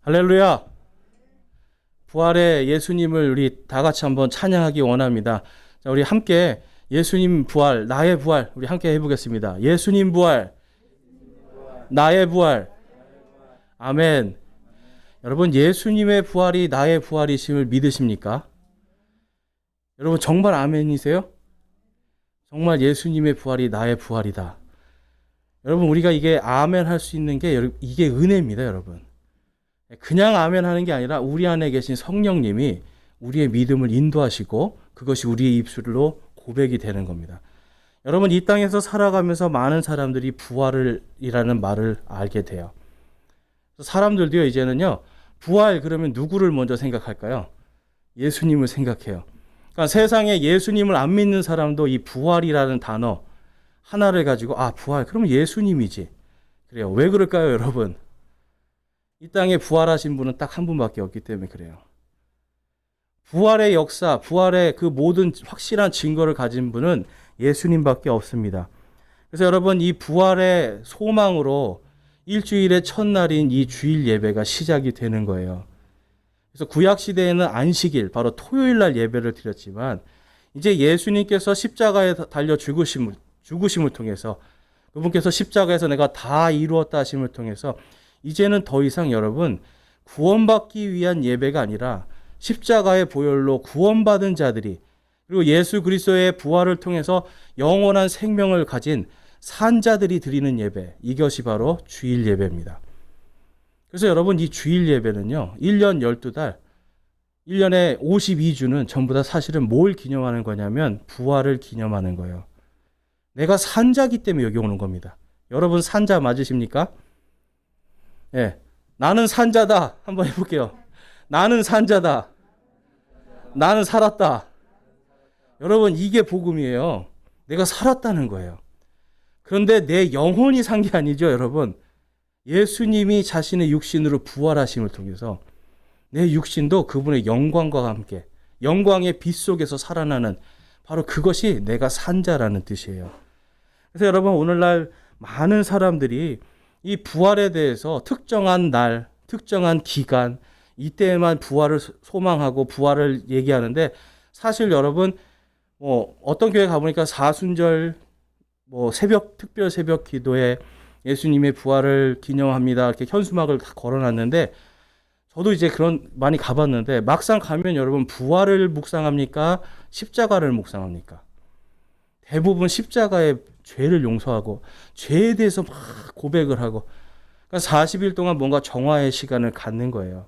할렐루야! 부활의 예수님을 우리 다 같이 한번 찬양하기 원합니다. 자, 우리 함께 예수님 부활, 나의 부활, 우리 함께 해보겠습니다. 예수님 부활, 나의 부활. 아멘. 여러분, 예수님의 부활이 나의 부활이심을 믿으십니까? 여러분, 정말 아멘이세요? 정말 예수님의 부활이 나의 부활이다. 여러분, 우리가 이게 아멘 할 수 있는 게 이게 은혜입니다, 여러분. 그냥 아멘 하는 게 아니라 우리 안에 계신 성령님이 우리의 믿음을 인도하시고 그것이 우리의 입술로 고백이 되는 겁니다. 여러분, 이 땅에서 살아가면서 많은 사람들이 부활이라는 말을 알게 돼요. 사람들도요, 이제는요, 부활 그러면 누구를 먼저 생각할까요? 예수님을 생각해요. 그러니까 세상에 예수님을 안 믿는 사람도 이 부활이라는 단어 하나를 가지고 부활 그러면 예수님이지. 그래요. 왜 그럴까요, 여러분? 이 땅에 부활하신 분은 딱 한 분밖에 없기 때문에 그래요. 부활의 역사, 부활의 그 모든 확실한 증거를 가진 분은 예수님밖에 없습니다. 그래서 여러분, 이 부활의 소망으로 일주일의 첫날인 이 주일 예배가 시작이 되는 거예요. 그래서 구약 시대에는 안식일, 바로 토요일 날 예배를 드렸지만 이제 예수님께서 십자가에 달려 죽으심을 통해서 그분께서 십자가에서 내가 다 이루었다 하심을 통해서 이제는 더 이상 여러분 구원받기 위한 예배가 아니라 십자가의 보혈로 구원받은 자들이 그리고 예수 그리스도의 부활을 통해서 영원한 생명을 가진 산자들이 드리는 예배, 이것이 바로 주일 예배입니다. 그래서 여러분, 이 주일 예배는요 1년 12달 1년에 52주는 전부 다 사실은 뭘 기념하는 거냐면 부활을 기념하는 거예요. 내가 산자기 때문에 여기 오는 겁니다. 여러분, 산자 맞으십니까? 예, 나는 산자다. 한번 해볼게요. 나는 산자다. 나는 살았다. 여러분, 이게 복음이에요. 내가 살았다는 거예요. 그런데 내 영혼이 산 게 아니죠, 여러분. 예수님이 자신의 육신으로 부활하심을 통해서 내 육신도 그분의 영광과 함께 영광의 빛 속에서 살아나는 바로 그것이 내가 산자라는 뜻이에요. 그래서 여러분, 오늘날 많은 사람들이 이 부활에 대해서 특정한 날, 특정한 기간, 이때에만 부활을 소망하고 부활을 얘기하는데 사실 여러분, 어떤 교회 가보니까 사순절, 특별 새벽 기도에 예수님의 부활을 기념합니다. 이렇게 현수막을 다 걸어놨는데 저도 이제 많이 가봤는데 막상 가면 여러분 부활을 묵상합니까? 십자가를 묵상합니까? 대부분 십자가의 죄를 용서하고 죄에 대해서 막 고백을 하고 그러니까 40일 동안 뭔가 정화의 시간을 갖는 거예요.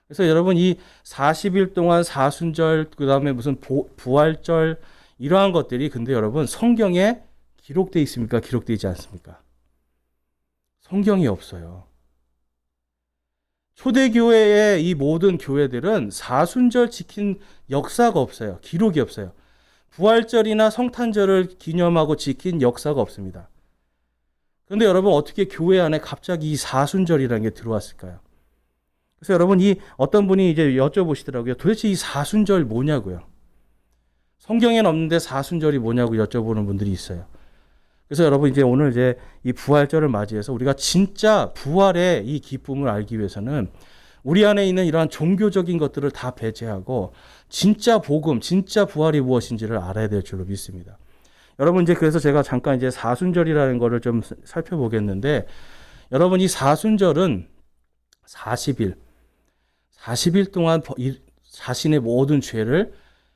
그래서 여러분, 이 40일 동안 사순절, 그 다음에 무슨 부활절 이러한 것들이 근데 여러분 성경에 기록되어 있습니까? 기록되어 있지 않습니까? 성경이 없어요. 초대교회의 이 모든 교회들은 사순절 지킨 역사가 없어요. 기록이 없어요. 부활절이나 성탄절을 기념하고 지킨 역사가 없습니다. 그런데 여러분, 어떻게 교회 안에 갑자기 이 사순절이라는 게 들어왔을까요? 그래서 여러분, 어떤 분이 이제 여쭤보시더라고요. 도대체 이 사순절 뭐냐고요? 성경에는 없는데 사순절이 뭐냐고 여쭤보는 분들이 있어요. 그래서 여러분, 오늘 이 부활절을 맞이해서 우리가 진짜 부활의 이 기쁨을 알기 위해서는 우리 안에 있는 이러한 종교적인 것들을 다 배제하고 진짜 복음, 진짜 부활이 무엇인지를 알아야 될 줄로 믿습니다. 여러분, 그래서 제가 잠깐 사순절이라는 거를 좀 살펴보겠는데 여러분, 이 사순절은 40일 동안 자신의 모든 죄를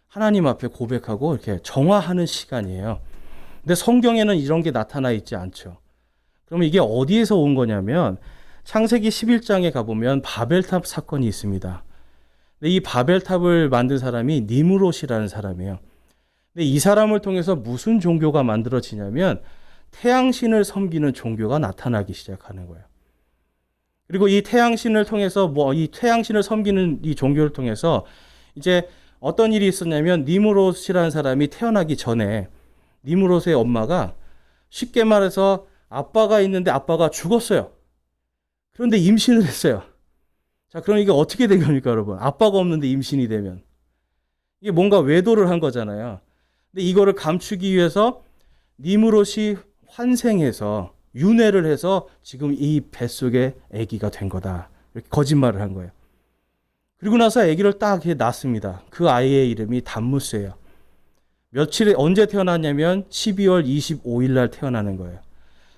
하나님 앞에 고백하고 이렇게 정화하는 시간이에요. 근데 성경에는 이런 게 나타나 있지 않죠. 그러면 이게 어디에서 온 거냐면 창세기 11장에 가보면 바벨탑 사건이 있습니다. 근데 이 바벨탑을 만든 사람이 니므롯이라는 사람이에요. 근데 이 사람을 통해서 무슨 종교가 만들어지냐면 태양신을 섬기는 종교가 나타나기 시작하는 거예요. 그리고 이 태양신을 통해서 이 태양신을 섬기는 이 종교를 통해서 이제 어떤 일이 있었냐면 니므롯이라는 사람이 태어나기 전에 니므롯의 엄마가 쉽게 말해서 아빠가 있는데 아빠가 죽었어요. 그런데 임신을 했어요. 자, 그럼 이게 어떻게 된 겁니까, 여러분? 아빠가 없는데 임신이 되면. 이게 뭔가 외도를 한 거잖아요. 근데 이거를 감추기 위해서 니므롯이 환생해서 윤회를 해서 지금 이 뱃속에 아기가 된 거다. 이렇게 거짓말을 한 거예요. 그리고 나서 아기를 딱 이렇게 낳습니다. 그 아이의 이름이 담무스예요. 며칠에 언제 태어났냐면 12월 25일 날 태어나는 거예요.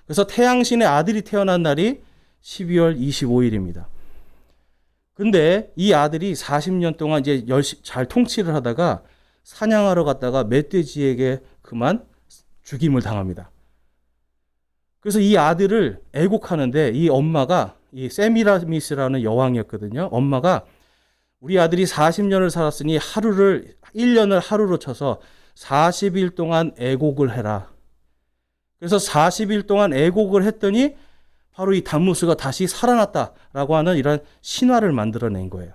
그래서 태양신의 아들이 태어난 날이 12월 25일입니다. 근데 이 아들이 40년 동안 이제 잘 통치를 하다가 사냥하러 갔다가 멧돼지에게 그만 죽임을 당합니다. 그래서 이 아들을 애곡하는데 이 엄마가 이 세미라미스라는 여왕이었거든요. 엄마가 우리 아들이 40년을 살았으니 1년을 하루로 쳐서 40일 동안 애곡을 해라. 그래서 40일 동안 애곡을 했더니 바로 이 담무스가 다시 살아났다라고 하는 이런 신화를 만들어낸 거예요.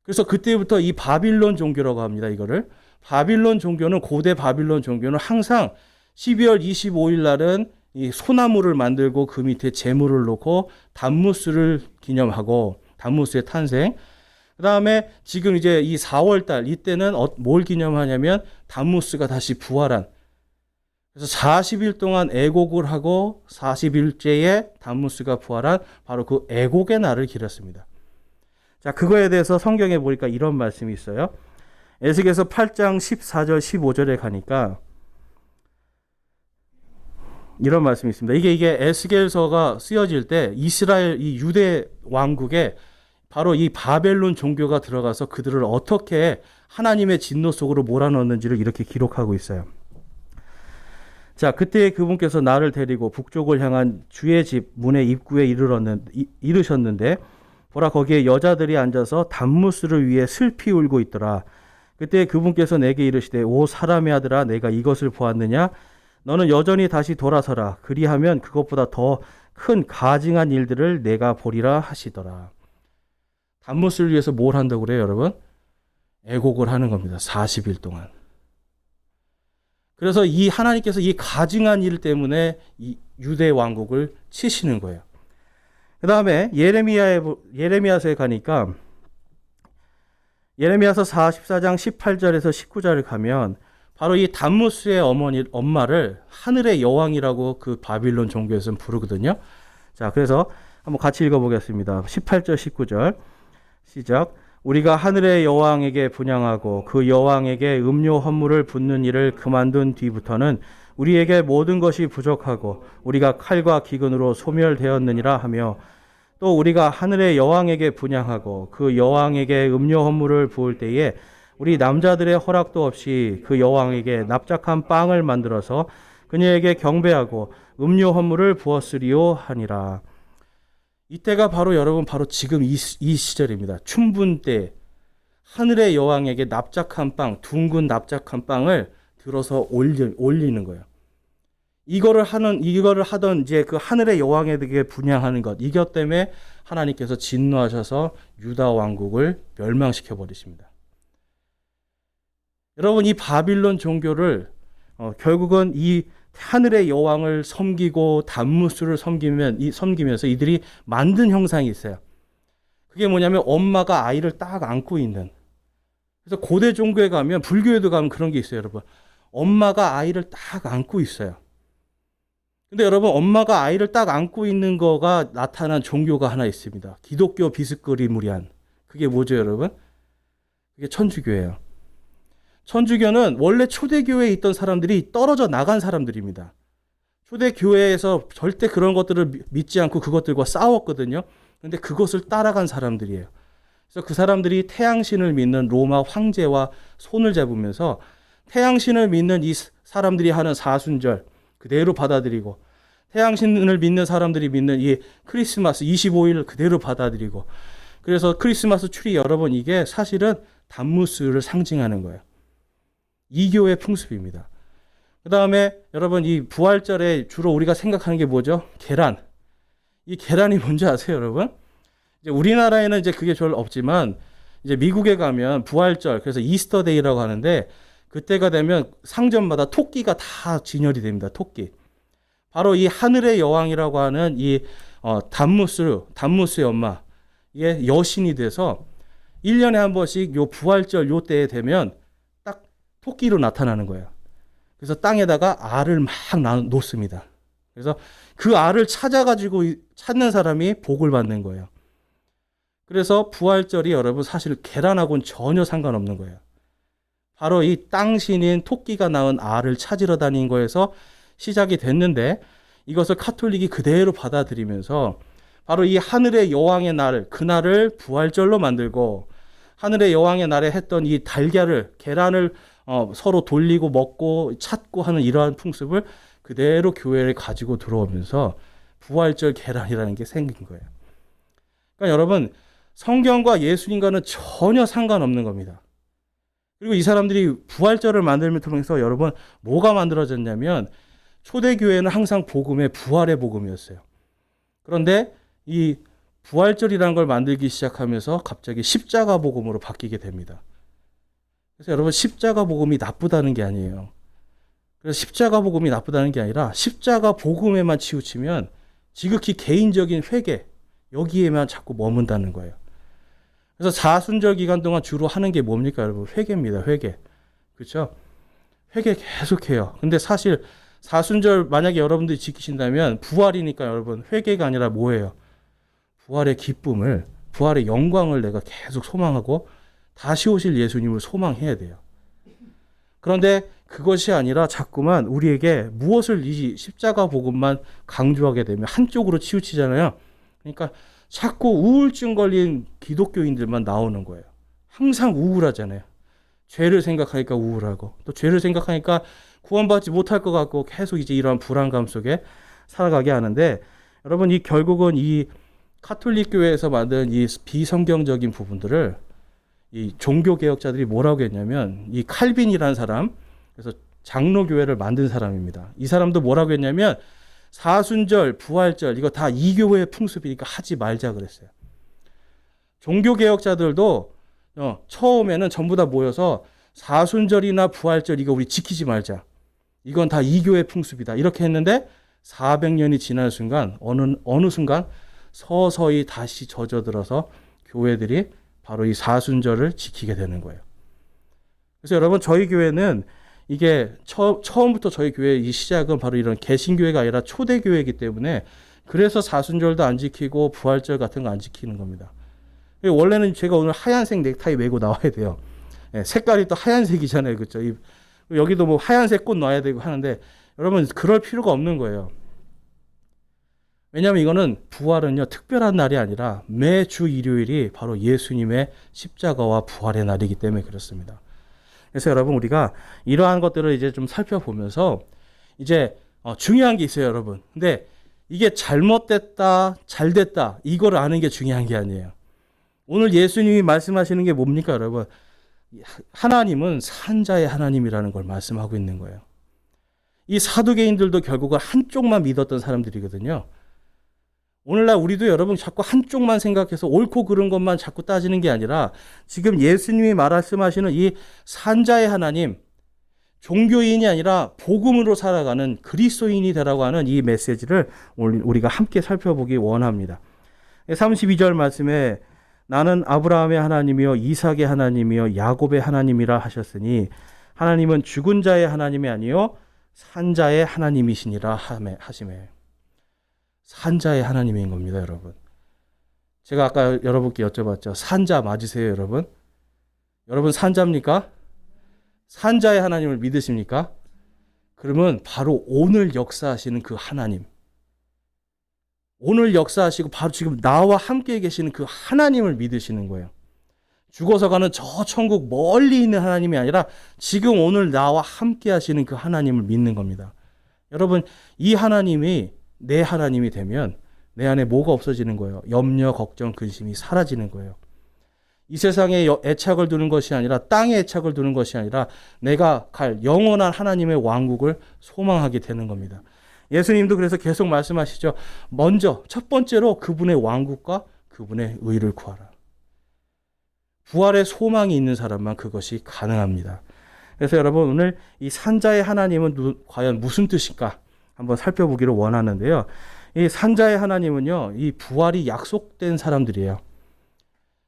그래서 그때부터 이 바빌론 종교라고 합니다. 이거를. 바빌론 종교는 고대 바빌론 종교는 항상 12월 25일 날은 이 소나무를 만들고 그 밑에 제물을 놓고 담무스를 기념하고 담무스의 탄생. 그다음에 지금 이제 이 4월 달 이때는 뭘 기념하냐면 담무스가 다시 부활한. 그래서 40일 동안 애곡을 하고 40일째에 담무스가 부활한 바로 그 애곡의 날을 기렸습니다. 자, 그거에 대해서 성경에 보니까 이런 말씀이 있어요. 에스겔서 8장 14절 15절에 가니까 이런 말씀이 있습니다. 이게 에스겔서가 쓰여질 때 이스라엘 이 유대 왕국에 바로 이 바벨론 종교가 들어가서 그들을 어떻게 하나님의 진노 속으로 몰아넣는지를 이렇게 기록하고 있어요. 자, 그때 그분께서 나를 데리고 북쪽을 향한 주의 집 문의 입구에 이르셨는데 보라, 거기에 여자들이 앉아서 담무스를 위해 슬피 울고 있더라. 그때 그분께서 내게 이르시되 오 사람의 아들아, 내가 이것을 보았느냐? 너는 여전히 다시 돌아서라. 그리하면 그것보다 더 큰 가증한 일들을 내가 보리라 하시더라. 담무스를 위해서 뭘 한다고 그래요, 여러분? 애곡을 하는 겁니다. 40일 동안. 그래서 이 하나님께서 이 가증한 일 때문에 이 유대 왕국을 치시는 거예요. 그 다음에 예레미야서에 가니까 예레미야서 44장 18절에서 19절을 가면 바로 이 담무스의 엄마를 하늘의 여왕이라고 그 바빌론 종교에서는 부르거든요. 자, 그래서 한번 같이 읽어보겠습니다. 18절 19절 시작. 우리가 하늘의 여왕에게 분향하고 그 여왕에게 음료 헌물을 붓는 일을 그만둔 뒤부터는 우리에게 모든 것이 부족하고 우리가 칼과 기근으로 소멸되었느니라 하며, 또 우리가 하늘의 여왕에게 분향하고 그 여왕에게 음료 헌물을 부을 때에 우리 남자들의 허락도 없이 그 여왕에게 납작한 빵을 만들어서 그녀에게 경배하고 음료 헌물을 부었으리요 하니라. 이때가 바로 여러분 바로 지금 이 시절입니다. 춘분 때 하늘의 여왕에게 납작한 빵, 둥근 납작한 빵을 들어서 올리는 거예요. 이거를 하던 이제 그 하늘의 여왕에게 분향하는 것, 이것 때문에 하나님께서 진노하셔서 유다 왕국을 멸망시켜 버리십니다. 여러분, 이 바빌론 종교를 결국은 이 하늘의 여왕을 섬기고 담무스를 섬기면서 이들이 만든 형상이 있어요. 그게 뭐냐면 엄마가 아이를 딱 안고 있는. 그래서 고대 종교에 가면, 불교에도 가면 그런 게 있어요, 여러분. 엄마가 아이를 딱 안고 있어요. 근데 여러분, 엄마가 아이를 딱 안고 있는 거가 나타난 종교가 하나 있습니다. 기독교 비스거리무리한. 그게 뭐죠, 여러분? 그게 천주교예요. 천주교는 원래 초대교회에 있던 사람들이 떨어져 나간 사람들입니다. 초대교회에서 절대 그런 것들을 믿지 않고 그것들과 싸웠거든요. 근데 그것을 따라간 사람들이에요. 그래서 그 사람들이 태양신을 믿는 로마 황제와 손을 잡으면서 태양신을 믿는 이 사람들이 하는 사순절 그대로 받아들이고, 태양신을 믿는 사람들이 믿는 이 크리스마스 25일 그대로 받아들이고, 그래서 크리스마스 추리 여러분, 이게 사실은 담무스를 상징하는 거예요. 이교의 풍습입니다. 그 다음에 여러분, 이 부활절에 주로 우리가 생각하는 게 뭐죠? 계란. 이 계란이 뭔지 아세요, 여러분? 이제 우리나라에는 이제 그게 별로 없지만, 이제 미국에 가면 부활절, 그래서 이스터데이라고 하는데, 그때가 되면 상점마다 토끼가 다 진열이 됩니다. 토끼. 바로 이 하늘의 여왕이라고 하는 이 담무스의 엄마, 이게 여신이 돼서 1년에 한 번씩 요 부활절 요 때에 되면 딱 토끼로 나타나는 거예요. 그래서 땅에다가 알을 막 놓습니다. 그래서 그 알을 찾아가지고 찾는 사람이 복을 받는 거예요. 그래서 부활절이 여러분 사실 계란하고는 전혀 상관없는 거예요. 바로 이 땅신인 토끼가 낳은 알을 찾으러 다닌 거에서 시작이 됐는데, 이것을 카톨릭이 그대로 받아들이면서 바로 이 하늘의 여왕의 날, 그날을 부활절로 만들고, 하늘의 여왕의 날에 했던 이 달걀을, 계란을 서로 돌리고 먹고 찾고 하는 이러한 풍습을 그대로 교회에 가지고 들어오면서 부활절 계란이라는 게 생긴 거예요. 그러니까 여러분, 성경과 예수님과는 전혀 상관없는 겁니다. 그리고 이 사람들이 부활절을 만들면 통해서 여러분 뭐가 만들어졌냐면, 초대교회는 항상 복음의 부활의 복음이었어요. 그런데 이 부활절이라는 걸 만들기 시작하면서 갑자기 십자가 복음으로 바뀌게 됩니다. 그래서 여러분, 십자가 복음이 나쁘다는 게 아니에요. 그래서 십자가 복음이 나쁘다는 게 아니라 십자가 복음에만 치우치면 지극히 개인적인 회개, 여기에만 자꾸 머문다는 거예요. 그래서 사순절 기간 동안 주로 하는 게 뭡니까 여러분? 회개입니다. 회개. 그렇죠? 회개 계속해요. 근데 사실 사순절 만약에 여러분들이 지키신다면 부활이니까 여러분 회개가 아니라 뭐예요? 부활의 기쁨을, 부활의 영광을 내가 계속 소망하고 다시 오실 예수님을 소망해야 돼요. 그런데 그것이 아니라 자꾸만 우리에게 무엇을 이 십자가 복음만 강조하게 되면 한쪽으로 치우치잖아요. 그러니까 자꾸 우울증 걸린 기독교인들만 나오는 거예요. 항상 우울하잖아요. 죄를 생각하니까 우울하고, 또 죄를 생각하니까 구원받지 못할 것 같고 계속 이제 이러한 불안감 속에 살아가게 하는데, 여러분 이 결국은 이 카톨릭 교회에서 만든 이 비성경적인 부분들을 이 종교 개혁자들이 뭐라고 했냐면, 이 칼빈이라는 사람, 그래서 장로교회를 만든 사람입니다. 이 사람도 뭐라고 했냐면, 사순절, 부활절 이거 다 이교회의 풍습이니까 하지 말자 그랬어요. 종교 개혁자들도 처음에는 전부 다 모여서 사순절이나 부활절 이거 우리 지키지 말자. 이건 다 이교회 풍습이다. 이렇게 했는데 400년이 지난 순간 어느 순간 서서히 다시 젖어들어서 교회들이 바로 이 사순절을 지키게 되는 거예요. 그래서 여러분 저희 교회는 이게 처음부터 저희 교회의 이 시작은 바로 이런 개신교회가 아니라 초대교회이기 때문에 그래서 사순절도 안 지키고 부활절 같은 거 안 지키는 겁니다. 원래는 제가 오늘 하얀색 넥타이 메고 나와야 돼요. 색깔이 또 하얀색이잖아요. 그렇죠? 여기도 뭐 하얀색 꽃 놔야 되고 하는데 여러분 그럴 필요가 없는 거예요. 왜냐하면 이거는 부활은요 특별한 날이 아니라 매주 일요일이 바로 예수님의 십자가와 부활의 날이기 때문에 그렇습니다. 그래서 여러분 우리가 이러한 것들을 이제 좀 살펴보면서 이제 중요한 게 있어요, 여러분. 근데 이게 잘못됐다, 잘됐다 이걸 아는 게 중요한 게 아니에요. 오늘 예수님이 말씀하시는 게 뭡니까, 여러분? 하나님은 산자의 하나님이라는 걸 말씀하고 있는 거예요. 이 사두개인들도 결국은 한쪽만 믿었던 사람들이거든요. 오늘날 우리도 여러분 자꾸 한쪽만 생각해서 옳고 그른 것만 자꾸 따지는 게 아니라 지금 예수님이 말씀하시는 이 산자의 하나님, 종교인이 아니라 복음으로 살아가는 그리스도인이 되라고 하는 이 메시지를 오늘 우리가 함께 살펴보기 원합니다. 32절 말씀에 나는 아브라함의 하나님이요 이삭의 하나님이요 야곱의 하나님이라 하셨으니 하나님은 죽은 자의 하나님이 아니요 산자의 하나님이시니라 하시매. 산자의 하나님인 겁니다, 여러분. 제가 아까 여러분께 여쭤봤죠. 산자 맞으세요, 여러분? 여러분 산자입니까? 산자의 하나님을 믿으십니까? 그러면 바로 오늘 역사하시는 그 하나님, 오늘 역사하시고 바로 지금 나와 함께 계시는 그 하나님을 믿으시는 거예요. 죽어서 가는 저 천국 멀리 있는 하나님이 아니라 지금 오늘 나와 함께 하시는 그 하나님을 믿는 겁니다. 여러분 이 하나님이 내 하나님이 되면 내 안에 뭐가 없어지는 거예요? 염려, 걱정, 근심이 사라지는 거예요. 이 세상에 애착을 두는 것이 아니라 땅에 애착을 두는 것이 아니라 내가 갈 영원한 하나님의 왕국을 소망하게 되는 겁니다. 예수님도 그래서 계속 말씀하시죠. 먼저 첫 번째로 그분의 왕국과 그분의 의를 구하라. 부활의 소망이 있는 사람만 그것이 가능합니다. 그래서 여러분 오늘 이 산자의 하나님은 과연 무슨 뜻일까? 한번 살펴보기를 원하는데요. 이 산자의 하나님은요, 이 부활이 약속된 사람들이에요.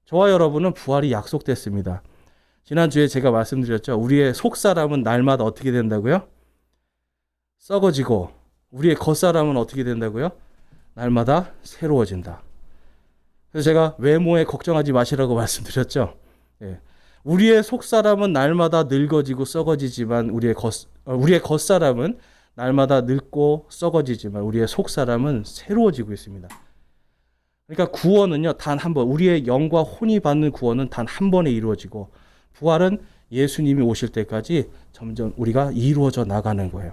저와 여러분은 부활이 약속됐습니다. 지난주에 제가 말씀드렸죠. 우리의 속사람은 날마다 어떻게 된다고요? 썩어지고, 우리의 겉사람은 어떻게 된다고요? 날마다 새로워진다. 그래서 제가 외모에 걱정하지 마시라고 말씀드렸죠. 예. 우리의 속사람은 날마다 늙어지고 썩어지지만 우리의 겉사람은 날마다 늙고 썩어지지만 우리의 속사람은 새로워지고 있습니다. 그러니까 구원은요, 단 한 번, 우리의 영과 혼이 받는 구원은 단 한 번에 이루어지고 부활은 예수님이 오실 때까지 점점 우리가 이루어져 나가는 거예요.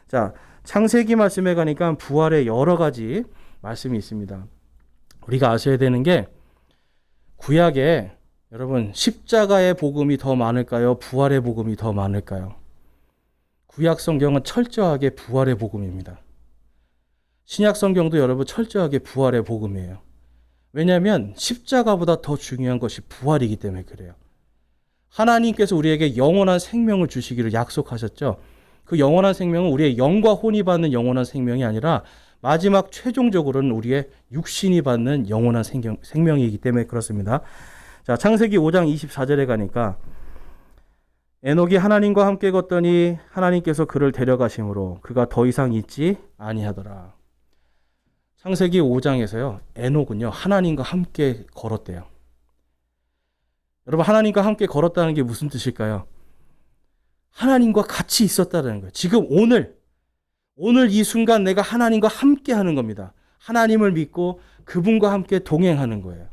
자, 창세기 말씀에 가니까 부활의 여러 가지 말씀이 있습니다. 우리가 아셔야 되는 게 구약에 여러분 십자가의 복음이 더 많을까요? 부활의 복음이 더 많을까요? 구약 성경은 철저하게 부활의 복음입니다. 신약 성경도 여러분 철저하게 부활의 복음이에요. 왜냐하면 십자가보다 더 중요한 것이 부활이기 때문에 그래요. 하나님께서 우리에게 영원한 생명을 주시기를 약속하셨죠. 그 영원한 생명은 우리의 영과 혼이 받는 영원한 생명이 아니라 마지막 최종적으로는 우리의 육신이 받는 영원한 생명이기 때문에 그렇습니다. 자, 창세기 5장 24절에 가니까 에녹이 하나님과 함께 걷더니 하나님께서 그를 데려가심으로 그가 더 이상 있지 아니하더라. 창세기 5장에서요. 에녹은요. 하나님과 함께 걸었대요. 여러분 하나님과 함께 걸었다는 게 무슨 뜻일까요? 하나님과 같이 있었다는 거예요. 지금 오늘 이 순간 내가 하나님과 함께 하는 겁니다. 하나님을 믿고 그분과 함께 동행하는 거예요.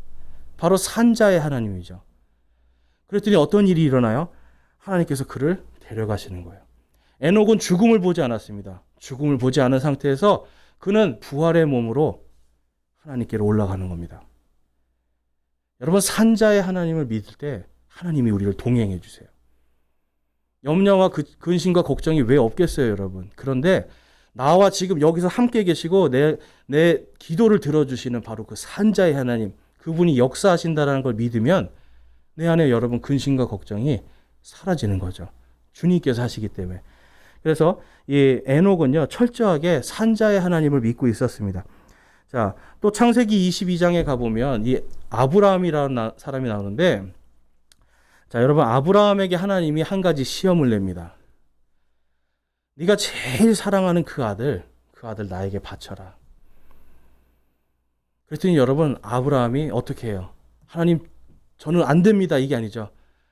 바로 산자의 하나님이죠. 그랬더니 어떤 일이 일어나요? 하나님께서 그를 데려가시는 거예요. 에녹은 죽음을 보지 않았습니다. 죽음을 보지 않은 상태에서 그는 부활의 몸으로 하나님께로 올라가는 겁니다. 여러분 산자의 하나님을 믿을 때 하나님이 우리를 동행해 주세요. 염려와 근심과 걱정이 왜 없겠어요, 여러분? 그런데 나와 지금 여기서 함께 계시고 내 기도를 들어주시는 바로 그 산자의 하나님, 그분이 역사하신다는 걸 믿으면 내 안에 여러분 근심과 걱정이 사라지는 거죠. 주님께서 하시기 때문에. 그래서 이 에녹은요 철저하게 산자의 하나님을 믿고 있었습니다. 자, 또 창세기 22장에 가보면 이 아브라함이라는 사람이 나오는데, 자, 여러분 아브라함에게 하나님이 한 가지 시험을 냅니다. 네가 제일 사랑하는 그 아들 나에게 바쳐라. 그랬더니 여러분 아브라함이 어떻게 해요? 하나님 저는 안 됩니다 이게 아니죠.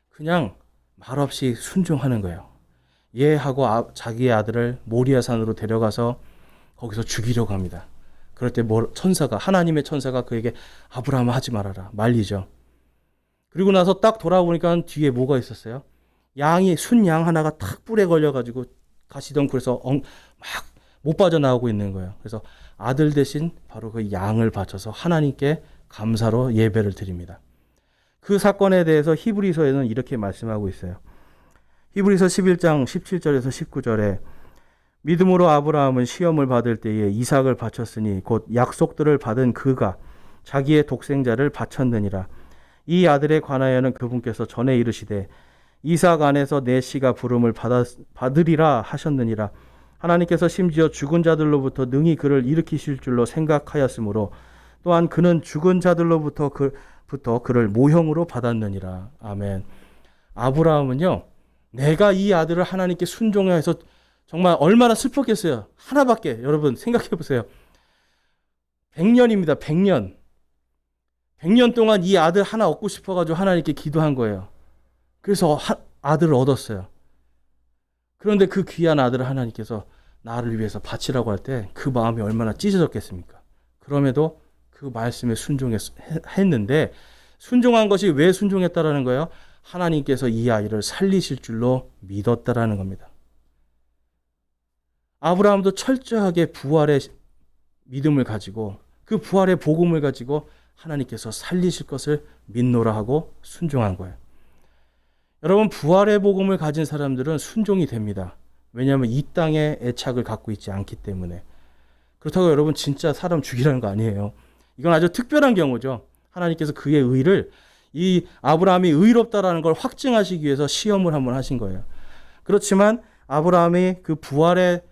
그냥 말없이 순종하는 거예요. 예 하고 자기의 아들을 모리아산으로 데려가서 거기서 죽이려고 합니다. 그럴 때 하나님의 천사가 그에게 아브라함아 하지 말아라 말리죠. 그리고 나서 딱 돌아보니까 뒤에 뭐가 있었어요? 순양 하나가 탁 뿔에 걸려가지고 가시덩굴에서 막 못 빠져나오고 있는 거예요. 그래서 아들 대신 바로 그 양을 바쳐서 하나님께 감사로 예배를 드립니다. 그 사건에 대해서 히브리서에는 이렇게 말씀하고 있어요. 히브리서 11장 17절에서 19절에 믿음으로 아브라함은 시험을 받을 때에 이삭을 바쳤으니 곧 약속들을 받은 그가 자기의 독생자를 바쳤느니라. 이 아들에 관하여는 그분께서 전에 이르시되 이삭 안에서 내 씨가 부름을 받으리라 하셨느니라. 하나님께서 심지어 죽은 자들로부터 능히 그를 일으키실 줄로 생각하였으므로 또한 그는 죽은 자들로부터 그를 모형으로 받았느니라. 아멘. 아브라함은요, 내가 이 아들을 하나님께 순종해야 해서 정말 얼마나 슬펐겠어요. 하나밖에. 여러분 생각해 보세요. 100년입니다. 100년. 100년 동안 이 아들 하나 얻고 싶어가지고 하나님께 기도한 거예요. 그래서 아들을 얻었어요. 그런데 그 귀한 아들을 하나님께서 나를 위해서 바치라고 할 때 그 마음이 얼마나 찢어졌겠습니까? 그럼에도 그 말씀에 순종했는데, 순종한 것이 왜 순종했다라는 거예요? 하나님께서 이 아이를 살리실 줄로 믿었다라는 겁니다. 아브라함도 철저하게 부활의 믿음을 가지고 그 부활의 복음을 가지고 하나님께서 살리실 것을 믿노라 하고 순종한 거예요. 여러분 부활의 복음을 가진 사람들은 순종이 됩니다. 왜냐하면 이 땅에 애착을 갖고 있지 않기 때문에. 그렇다고 여러분 진짜 사람 죽이라는 거 아니에요. 이건 아주 특별한 경우죠. 하나님께서 그의 의를, 이 아브라함이 의롭다라는 걸 확증하시기 위해서 시험을 한번 하신 거예요. 그렇지만 아브라함이 그 부활의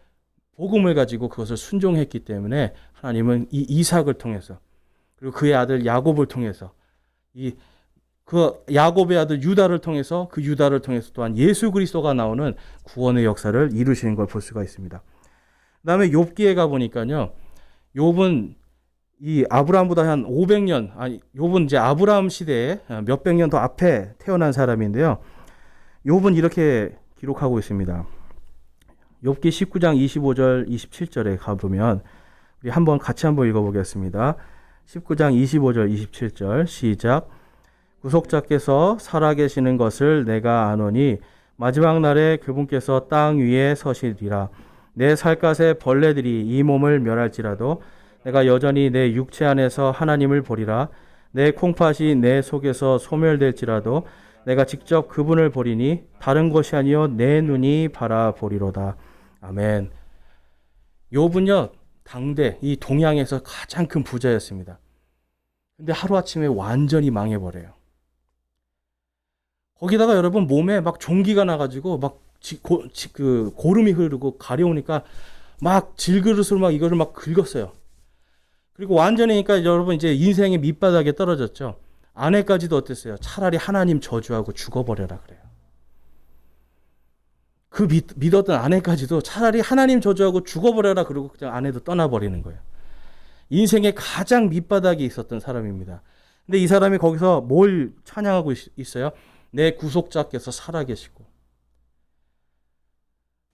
복음을 가지고 그것을 순종했기 때문에 하나님은 이 이삭을 통해서, 그리고 그의 아들 야곱을 통해서, 그 야곱의 아들 유다를 통해서, 그 유다를 통해서 또한 예수 그리스도가 나오는 구원의 역사를 이루시는 걸 볼 수가 있습니다. 그 다음에 욥기에 가보니까요, 욥은 이 아브라함보다 한 500년, 아니, 욥은 이제 아브라함 시대에 몇백 년 더 앞에 태어난 사람인데요. 욥은 이렇게 기록하고 있습니다. 욥기 19장 25절, 27절에 가보면 우리 같이 한번 읽어보겠습니다. 19장 25절, 27절 시작. 구속자께서 살아계시는 것을 내가 아노니 마지막 날에 그분께서 땅 위에 서시리라. 내 살갗의 벌레들이 이 몸을 멸할지라도 내가 여전히 내 육체 안에서 하나님을 보리라. 내 콩팥이 내 속에서 소멸될지라도 내가 직접 그분을 보리니 다른 것이 아니요 내 눈이 바라보리로다. 아멘. 욥은요, 당대 이 동양에서 가장 큰 부자였습니다. 근데 하루아침에 완전히 망해버려요. 거기다가 여러분 몸에 막 종기가 나가지고 막 고름이 흐르고 가려우니까 막 질그릇으로 막 이거를 막 긁었어요. 그리고 완전히니까 여러분 이제 인생의 밑바닥에 떨어졌죠. 아내까지도 어땠어요? 차라리 하나님 저주하고 죽어버려라 그래요. 그 믿었던 아내까지도 차라리 하나님 저주하고 죽어버려라 그러고 그냥 아내도 떠나버리는 거예요. 인생의 가장 밑바닥에 있었던 사람입니다. 근데 이 사람이 거기서 뭘 찬양하고 있어요? 내 구속자께서 살아계시고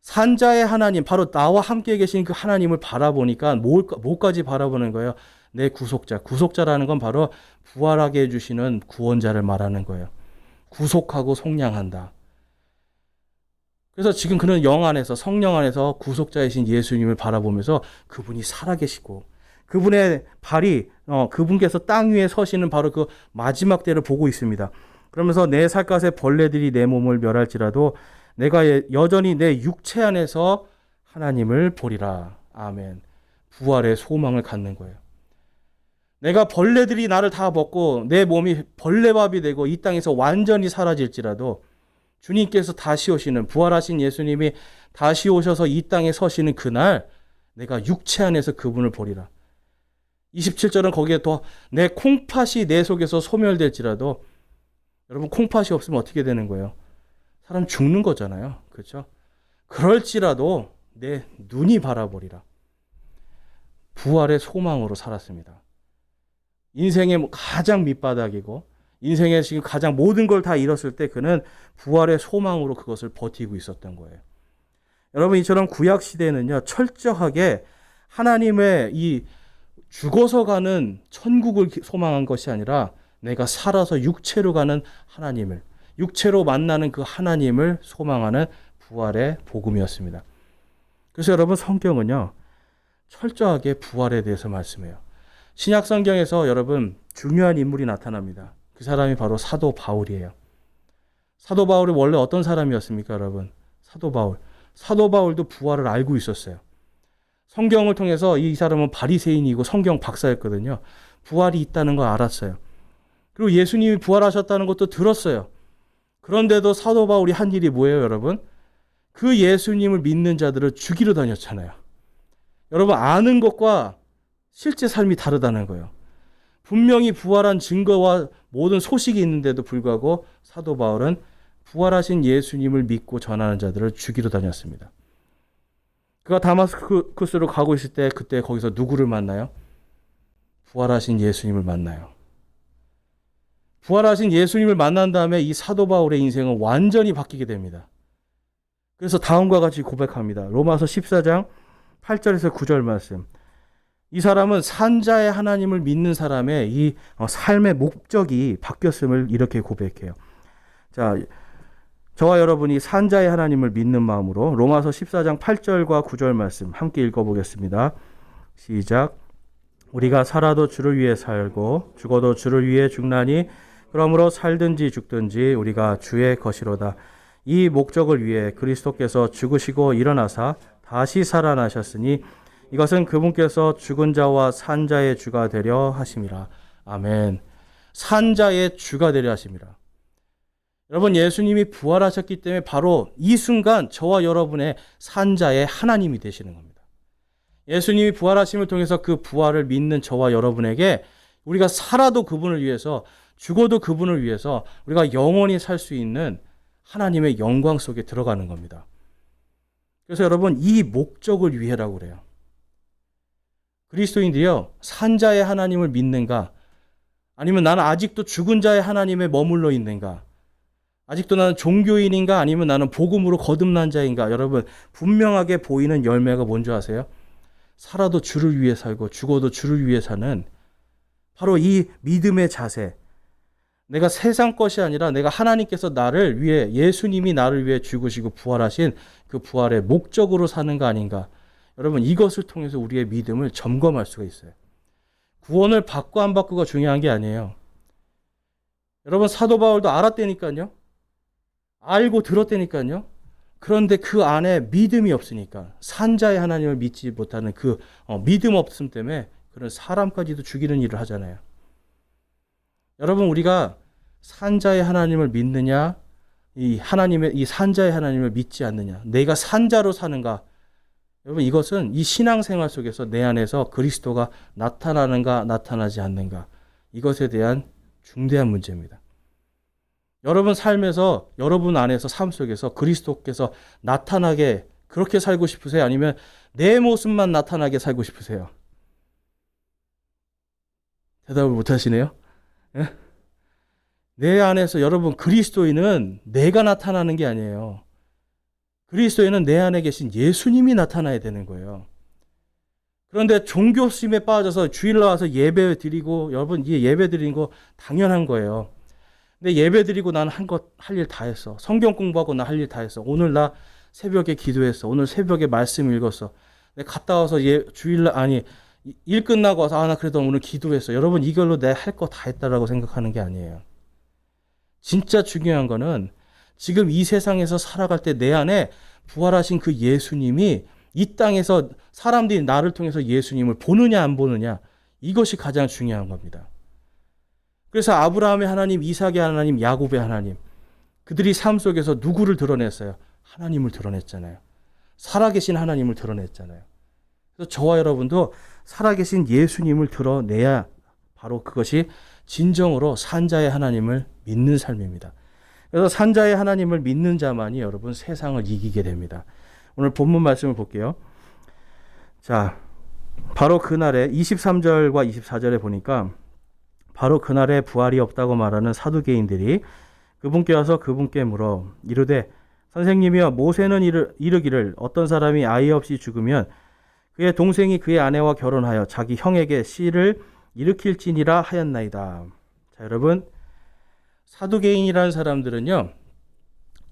산자의 하나님, 바로 나와 함께 계신 그 하나님을 바라보니까 뭐까지 바라보는 거예요? 내 구속자라는 건 바로 부활하게 해주시는 구원자를 말하는 거예요. 구속하고 속량한다. 그래서 지금 그는 영 안에서, 성령 안에서 구속자이신 예수님을 바라보면서 그분이 살아계시고 그분의 발이 그분께서 땅 위에 서시는 바로 그 마지막 때를 보고 있습니다. 그러면서 내 살갗의 벌레들이 내 몸을 멸할지라도 내가 여전히 내 육체 안에서 하나님을 보리라. 아멘. 부활의 소망을 갖는 거예요. 내가 벌레들이 나를 다 먹고 내 몸이 벌레밥이 되고 이 땅에서 완전히 사라질지라도 주님께서 다시 오시는, 부활하신 예수님이 다시 오셔서 이 땅에 서시는 그날 내가 육체 안에서 그분을 보리라. 27절은 거기에 더 내 콩팥이 내 속에서 소멸될지라도, 여러분 콩팥이 없으면 어떻게 되는 거예요? 사람 죽는 거잖아요. 그렇죠? 그럴지라도 내 눈이 바라보리라. 부활의 소망으로 살았습니다. 인생의 가장 밑바닥이고 인생에 지금 가장 모든 걸 다 잃었을 때 그는 부활의 소망으로 그것을 버티고 있었던 거예요. 여러분, 이처럼 구약 시대에는요, 철저하게 하나님의 이 죽어서 가는 천국을 소망한 것이 아니라 내가 살아서 육체로 가는 하나님을, 육체로 만나는 그 하나님을 소망하는 부활의 복음이었습니다. 그래서 여러분, 성경은요, 철저하게 부활에 대해서 말씀해요. 신약 성경에서 여러분 중요한 인물이 나타납니다. 그 사람이 바로 사도 바울이에요. 사도 바울이 원래 어떤 사람이었습니까, 여러분? 사도 바울. 사도 바울도 부활을 알고 있었어요. 성경을 통해서 이 사람은 바리새인이고 성경 박사였거든요. 부활이 있다는 걸 알았어요. 그리고 예수님이 부활하셨다는 것도 들었어요. 그런데도 사도 바울이 한 일이 뭐예요, 여러분? 그 예수님을 믿는 자들을 죽이러 다녔잖아요. 여러분, 아는 것과 실제 삶이 다르다는 거예요. 분명히 부활한 증거와 모든 소식이 있는데도 불구하고 사도 바울은 부활하신 예수님을 믿고 전하는 자들을 죽이러 다녔습니다. 그가 다마스쿠스로 가고 있을 때 그때 거기서 누구를 만나요? 부활하신 예수님을 만나요. 부활하신 예수님을 만난 다음에 이 사도 바울의 인생은 완전히 바뀌게 됩니다. 그래서 다음과 같이 고백합니다. 로마서 14장 8절에서 9절 말씀. 이 사람은 산자의 하나님을 믿는 사람의 이 삶의 목적이 바뀌었음을 이렇게 고백해요. 자, 저와 여러분이 산자의 하나님을 믿는 마음으로 로마서 14장 8절과 9절 말씀 함께 읽어보겠습니다. 시작. 우리가 살아도 주를 위해 살고 죽어도 주를 위해 죽나니 그러므로 살든지 죽든지 우리가 주의 것이로다. 이 목적을 위해 그리스도께서 죽으시고 일어나사 다시 살아나셨으니 이것은 그분께서 죽은 자와 산 자의 주가 되려 하심이라. 아멘. 산 자의 주가 되려 하심이라. 여러분, 예수님이 부활하셨기 때문에 바로 이 순간 저와 여러분의 산 자의 하나님이 되시는 겁니다. 예수님이 부활하심을 통해서 그 부활을 믿는 저와 여러분에게 우리가 살아도 그분을 위해서, 죽어도 그분을 위해서 우리가 영원히 살 수 있는 하나님의 영광 속에 들어가는 겁니다. 그래서 여러분, 이 목적을 위해라고 그래요. 그리스도인들이요, 산자의 하나님을 믿는가? 아니면 나는 아직도 죽은 자의 하나님에 머물러 있는가? 아직도 나는 종교인인가? 아니면 나는 복음으로 거듭난 자인가? 여러분, 분명하게 보이는 열매가 뭔지 아세요? 살아도 주를 위해 살고 죽어도 주를 위해 사는 바로 이 믿음의 자세. 내가 세상 것이 아니라 내가 하나님께서 나를 위해, 예수님이 나를 위해 죽으시고 부활하신 그 부활의 목적으로 사는가 아닌가? 여러분, 이것을 통해서 우리의 믿음을 점검할 수가 있어요. 구원을 받고 안 받고가 중요한 게 아니에요. 여러분, 사도 바울도 알았다니까요. 알고 들었다니까요. 그런데 그 안에 믿음이 없으니까, 산자의 하나님을 믿지 못하는 그 믿음 없음 때문에 그런 사람까지도 죽이는 일을 하잖아요. 여러분, 우리가 산자의 하나님을 믿느냐, 이 산자의 하나님을 믿지 않느냐, 내가 산자로 사는가? 여러분, 이것은 이 신앙생활 속에서 내 안에서 그리스도가 나타나는가 나타나지 않는가, 이것에 대한 중대한 문제입니다. 여러분 삶에서, 여러분 안에서, 삶 속에서 그리스도께서 나타나게 그렇게 살고 싶으세요? 아니면 내 모습만 나타나게 살고 싶으세요? 대답을 못 하시네요. 예? 내 안에서, 여러분, 그리스도인은 내가 나타나는 게 아니에요. 그리스도인은 내 안에 계신 예수님이 나타나야 되는 거예요. 그런데 종교심에 빠져서 주일 나와서 예배 드리고, 여러분, 이 예배 드리는 거 당연한 거예요. 근데 예배 드리고 나는 할 일 다 했어. 성경 공부하고 나 할 일 다 했어. 오늘 나 새벽에 기도했어. 오늘 새벽에 말씀 읽었어. 내가 갔다 와서 주일날, 일 끝나고 와서 나 그래도 오늘 기도했어. 여러분, 이걸로 내 할 거 다 했다라고 생각하는 게 아니에요. 진짜 중요한 거는 지금 이 세상에서 살아갈 때 내 안에 부활하신 그 예수님이 이 땅에서 사람들이 나를 통해서 예수님을 보느냐 안 보느냐, 이것이 가장 중요한 겁니다. 그래서 아브라함의 하나님, 이삭의 하나님, 야곱의 하나님, 그들이 삶 속에서 누구를 드러냈어요? 하나님을 드러냈잖아요. 살아계신 하나님을 드러냈잖아요. 그래서 저와 여러분도 살아계신 예수님을 드러내야 바로 그것이 진정으로 산자의 하나님을 믿는 삶입니다. 그래서 산자의 하나님을 믿는 자만이 여러분 세상을 이기게 됩니다. 오늘 본문 말씀을 볼게요. 자, 바로 그날에 23절과 24절에 보니까 바로 그날에 부활이 없다고 말하는 사두개인들이 그분께 와서 그분께 물어 이르되 선생님이여, 모세는 이르기를 어떤 사람이 아이 없이 죽으면 그의 동생이 그의 아내와 결혼하여 자기 형에게 씨를 일으킬지니라 하였나이다. 자, 여러분, 사두개인이라는 사람들은요,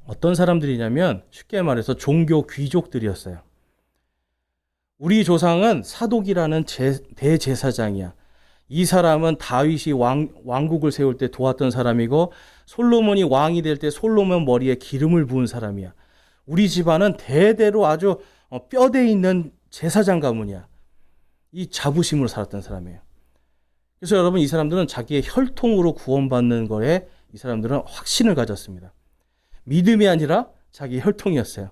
어떤 사람들이냐면 쉽게 말해서 종교 귀족들이었어요. 우리 조상은 사독이라는 대제사장이야. 이 사람은 다윗이 왕국을 세울 때 도왔던 사람이고, 솔로몬이 왕이 될 때 솔로몬 머리에 기름을 부은 사람이야. 우리 집안은 대대로 아주 뼈대 있는 제사장 가문이야. 이 자부심으로 살았던 사람이에요. 그래서 여러분, 이 사람들은 자기의 혈통으로 구원받는 거에 이 사람들은 확신을 가졌습니다. 믿음이 아니라 자기 혈통이었어요.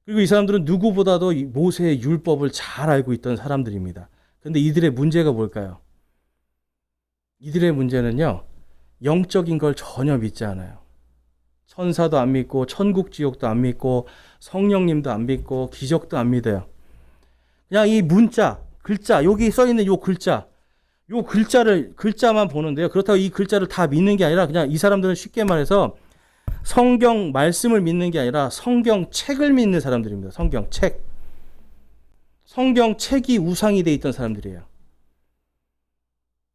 그리고 이 사람들은 누구보다도 모세의 율법을 잘 알고 있던 사람들입니다. 그런데 이들의 문제가 뭘까요? 이들의 문제는요, 영적인 걸 전혀 믿지 않아요. 천사도 안 믿고, 천국 지옥도 안 믿고, 성령님도 안 믿고, 기적도 안 믿어요. 그냥 이 문자, 글자, 여기 써 있는 요 글자만 보는데요. 그렇다고 이 글자를 다 믿는 게 아니라, 그냥 이 사람들은 쉽게 말해서 성경 말씀을 믿는 게 아니라 성경 책을 믿는 사람들입니다. 성경 책. 성경 책이 우상이 되어 있던 사람들이에요.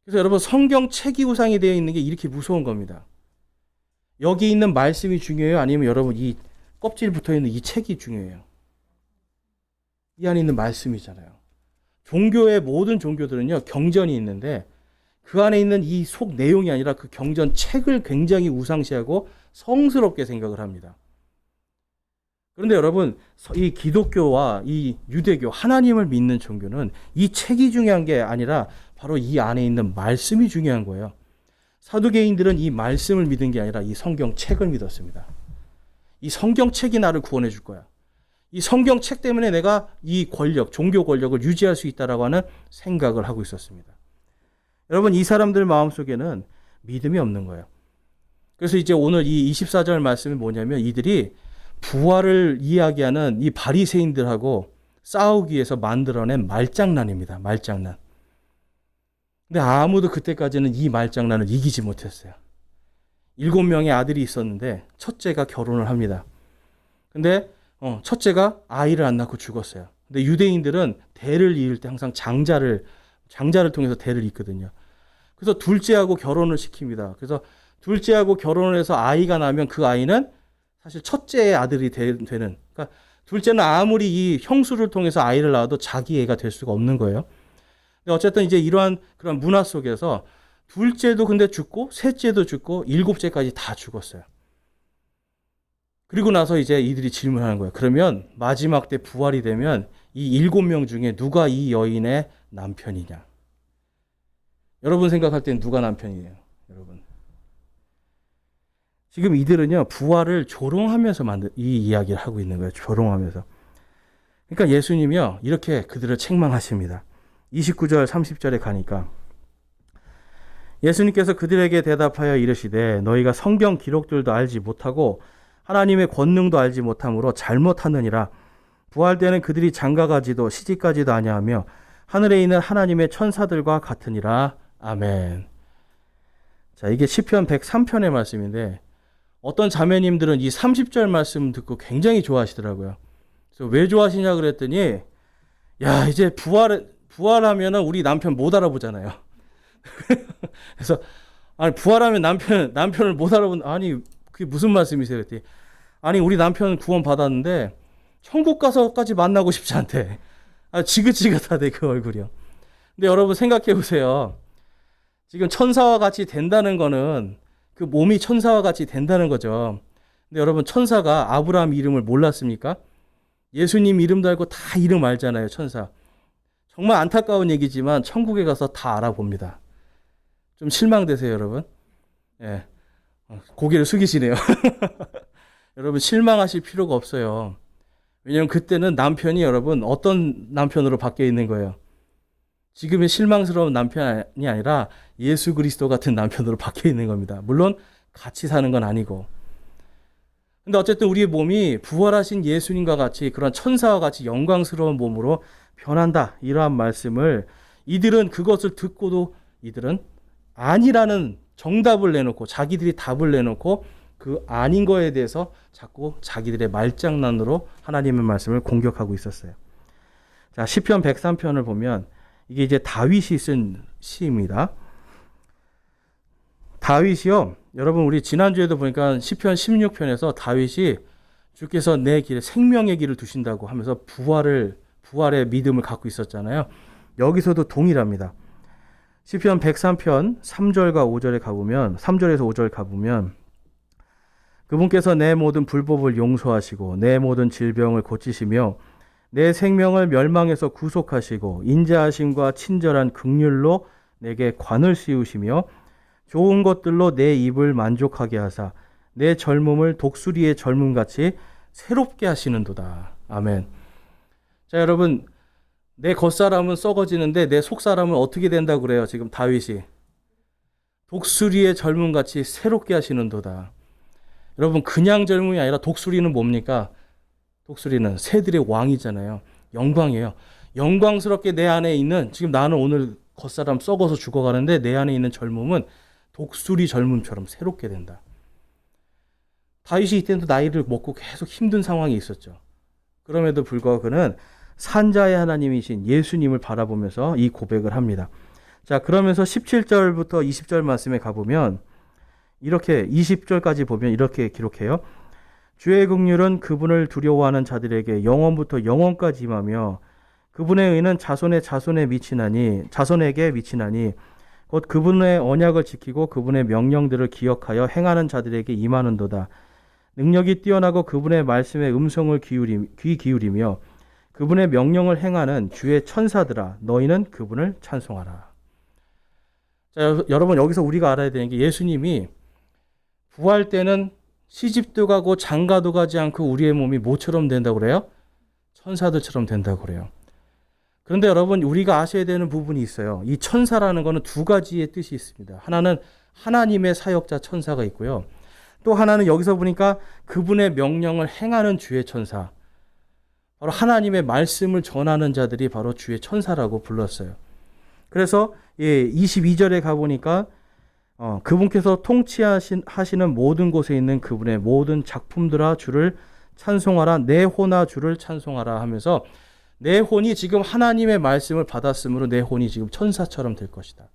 그래서 여러분, 성경 책이 우상이 되어 있는 게 이렇게 무서운 겁니다. 여기 있는 말씀이 중요해요? 아니면 여러분 이 껍질 붙어 있는 이 책이 중요해요? 이 안에 있는 말씀이잖아요. 종교의 모든 종교들은요, 경전이 있는데 그 안에 있는 이 속 내용이 아니라 그 경전 책을 굉장히 우상시하고 성스럽게 생각을 합니다. 그런데 여러분, 이 기독교와 이 유대교, 하나님을 믿는 종교는 이 책이 중요한 게 아니라 바로 이 안에 있는 말씀이 중요한 거예요. 사두개인들은 이 말씀을 믿은 게 아니라 이 성경책을 믿었습니다. 이 성경책이 나를 구원해 줄 거야. 이 성경책 때문에 내가 이 권력, 종교 권력을 유지할 수 있다라고 하는 생각을 하고 있었습니다. 여러분, 이 사람들 마음속에는 믿음이 없는 거예요. 그래서 이제 오늘 이 24절 말씀이 뭐냐면, 이들이 부활을 이야기하는 이 바리새인들하고 싸우기 위해서 만들어낸 말장난입니다. 말장난. 근데 아무도 그때까지는 이 말장난을 이기지 못했어요. 7명의 아들이 있었는데 첫째가 결혼을 합니다. 근데 첫째가 아이를 안 낳고 죽었어요. 근데 유대인들은 대를 이을 때 항상 장자를 통해서 대를 잇거든요. 그래서 둘째하고 결혼을 시킵니다. 그래서 둘째하고 결혼을 해서 아이가 나면 그 아이는 사실 첫째의 아들이 되는, 그러니까 둘째는 아무리 이 형수를 통해서 아이를 낳아도 자기 애가 될 수가 없는 거예요. 근데 어쨌든 이제 이러한 그런 문화 속에서 둘째도 근데 죽고 셋째도 죽고 7째까지 다 죽었어요. 그리고 나서 이제 이들이 질문하는 거예요. 그러면 마지막 때 부활이 되면 이 7명 중에 누가 이 여인의 남편이냐? 여러분 생각할 땐 누가 남편이에요? 여러분. 지금 이들은요, 부활을 조롱하면서 이 이야기를 하고 있는 거예요. 조롱하면서. 그러니까 예수님이요, 이렇게 그들을 책망하십니다. 29절, 30절에 가니까. 예수님께서 그들에게 대답하여 이르시되 너희가 성경 기록들도 알지 못하고 하나님의 권능도 알지 못함으로 잘못하느니라. 부활 때는 그들이 장가가지도 시집가지도 아니하며 하늘에 있는 하나님의 천사들과 같으니라. 아멘. 자, 이게 시편 103편의 말씀인데 어떤 자매님들은 이 30절 말씀 듣고 굉장히 좋아하시더라고요. 그래서 왜 좋아하시냐 그랬더니 야, 이제 부활하면은 우리 남편 못 알아보잖아요. 그래서 아니 부활하면 남편을 못 알아본 아니 그게 무슨 말씀이세요? 그랬더니 아니 우리 남편 구원 받았는데 천국 가서까지 만나고 싶지 않대. 지긋지긋하대 그 얼굴이요. 근데 여러분 생각해 보세요. 지금 천사와 같이 된다는 거는 그 몸이 천사와 같이 된다는 거죠. 근데 여러분 천사가 아브라함 이름을 몰랐습니까? 예수님 이름도 알고 다 이름 알잖아요. 천사. 정말 안타까운 얘기지만 천국에 가서 다 알아봅니다. 좀 실망되세요, 여러분? 예. 고개를 숙이시네요. 여러분 실망하실 필요가 없어요. 왜냐하면 그때는 남편이 여러분 어떤 남편으로 바뀌어 있는 거예요? 지금의 실망스러운 남편이 아니라 예수 그리스도 같은 남편으로 바뀌어 있는 겁니다. 물론 같이 사는 건 아니고. 근데 어쨌든 우리의 몸이 부활하신 예수님과 같이 그런 천사와 같이 영광스러운 몸으로 변한다. 이러한 말씀을 이들은 그것을 듣고도 이들은 아니라는 정답을 내놓고 자기들이 답을 내놓고 그 아닌 거에 대해서 자꾸 자기들의 말장난으로 하나님의 말씀을 공격하고 있었어요. 자, 시편 103편을 보면 이게 이제 다윗이 쓴 시입니다. 다윗이요. 여러분 우리 지난주에도 보니까 시편 16편에서 다윗이 주께서 내 길에 생명의 길을 두신다고 하면서 부활의 믿음을 갖고 있었잖아요. 여기서도 동일합니다. 시편 103편 3절과 5절에 가보면 3절에서 5절 가보면 그분께서 내 모든 불법을 용서하시고 내 모든 질병을 고치시며 내 생명을 멸망에서 구속하시고 인자하심과 친절한 긍휼로 내게 관을 씌우시며 좋은 것들로 내 입을 만족하게 하사 내 젊음을 독수리의 젊음같이 새롭게 하시는도다. 아멘. 자, 여러분 내 겉사람은 썩어지는데 내 속사람은 어떻게 된다고 그래요? 지금 다윗이 독수리의 젊음같이 새롭게 하시는도다. 여러분 그냥 젊음이 아니라 독수리는 뭡니까? 독수리는 새들의 왕이잖아요. 영광이에요. 영광스럽게 내 안에 있는 지금 나는 오늘 겉사람 썩어서 죽어가는데 내 안에 있는 젊음은 독수리 젊음처럼 새롭게 된다. 다윗이 이때도 나이를 먹고 계속 힘든 상황이 있었죠. 그럼에도 불구하고 그는 산자의 하나님이신 예수님을 바라보면서 이 고백을 합니다. 자, 그러면서 17절부터 20절 말씀에 가보면 이렇게 20절까지 보면 이렇게 기록해요. 주의 긍휼은 그분을 두려워하는 자들에게 영원부터 영원까지 임하며 그분의 의는 자손에게 미치나니 곧 그분의 언약을 지키고 그분의 명령들을 기억하여 행하는 자들에게 임하는도다. 능력이 뛰어나고 그분의 말씀에 음성을 귀 기울이며 그분의 명령을 행하는 주의 천사들아 너희는 그분을 찬송하라. 자, 여러분 여기서 우리가 알아야 되는 게 예수님이 부활 때는 시집도 가고 장가도 가지 않고 우리의 몸이 뭐처럼 된다고 그래요? 천사들처럼 된다고 그래요. 그런데 여러분 우리가 아셔야 되는 부분이 있어요. 이 천사라는 것은 두 가지의 뜻이 있습니다. 하나는 하나님의 사역자 천사가 있고요. 또 하나는 여기서 보니까 그분의 명령을 행하는 주의 천사. 바로 하나님의 말씀을 전하는 자들이 바로 주의 천사라고 불렀어요. 그래서 22절에 가보니까 그분께서 통치하시는 모든 곳에 있는 그분의 모든 작품들아 주를 찬송하라, 내 혼아 주를 찬송하라 하면서 내 혼이 지금 하나님의 말씀을 받았으므로 내 혼이 지금 천사처럼 될 것이다.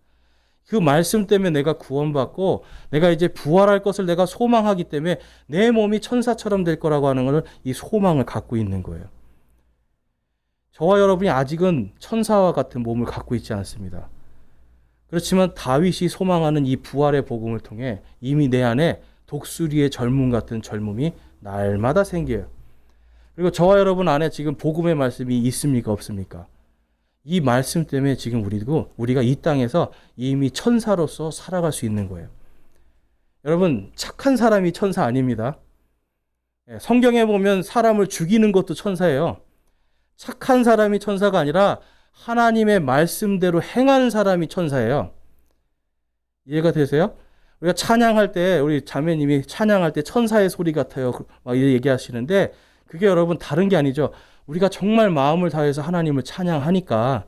그 말씀 때문에 내가 구원받고 내가 이제 부활할 것을 내가 소망하기 때문에 내 몸이 천사처럼 될 거라고 하는 것을 이 소망을 갖고 있는 거예요. 저와 여러분이 아직은 천사와 같은 몸을 갖고 있지 않습니다. 그렇지만 다윗이 소망하는 이 부활의 복음을 통해 이미 내 안에 독수리의 젊음 같은 젊음이 날마다 생겨요. 그리고 저와 여러분 안에 지금 복음의 말씀이 있습니까? 없습니까? 이 말씀 때문에 지금 우리가 이 땅에서 이미 천사로서 살아갈 수 있는 거예요. 여러분, 착한 사람이 천사 아닙니다. 성경에 보면 사람을 죽이는 것도 천사예요. 착한 사람이 천사가 아니라 하나님의 말씀대로 행하는 사람이 천사예요. 이해가 되세요? 우리가 찬양할 때, 우리 자매님이 찬양할 때 천사의 소리 같아요. 막 얘기하시는데, 그게 여러분 다른 게 아니죠. 우리가 정말 마음을 다해서 하나님을 찬양하니까,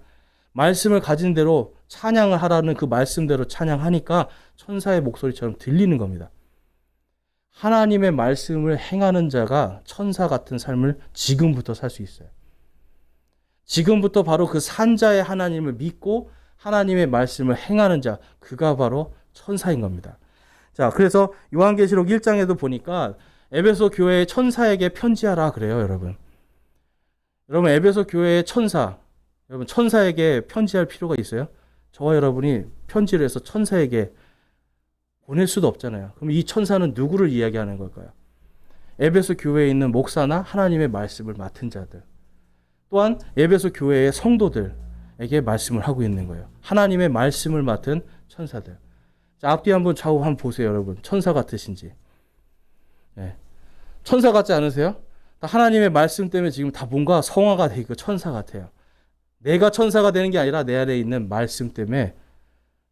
말씀을 가진 대로 찬양을 하라는 그 말씀대로 찬양하니까 천사의 목소리처럼 들리는 겁니다. 하나님의 말씀을 행하는 자가 천사 같은 삶을 지금부터 살 수 있어요. 지금부터 바로 그 산자의 하나님을 믿고 하나님의 말씀을 행하는 자, 그가 바로 천사인 겁니다. 자, 그래서 요한계시록 1장에도 보니까 에베소 교회의 천사에게 편지하라 그래요, 여러분. 여러분, 에베소 교회의 천사, 여러분 천사에게 편지할 필요가 있어요? 저와 여러분이 편지를 해서 천사에게 보낼 수도 없잖아요. 그럼 이 천사는 누구를 이야기하는 걸까요? 에베소 교회에 있는 목사나 하나님의 말씀을 맡은 자들, 또한 에베소 교회의 성도들에게 말씀을 하고 있는 거예요. 하나님의 말씀을 맡은 천사들. 자, 앞뒤 한번 좌우 한번 보세요, 여러분. 천사 같으신지. 네. 천사 같지 않으세요? 하나님의 말씀 때문에 지금 다 뭔가 성화가 되고 천사 같아요. 내가 천사가 되는 게 아니라 내 안에 있는 말씀 때문에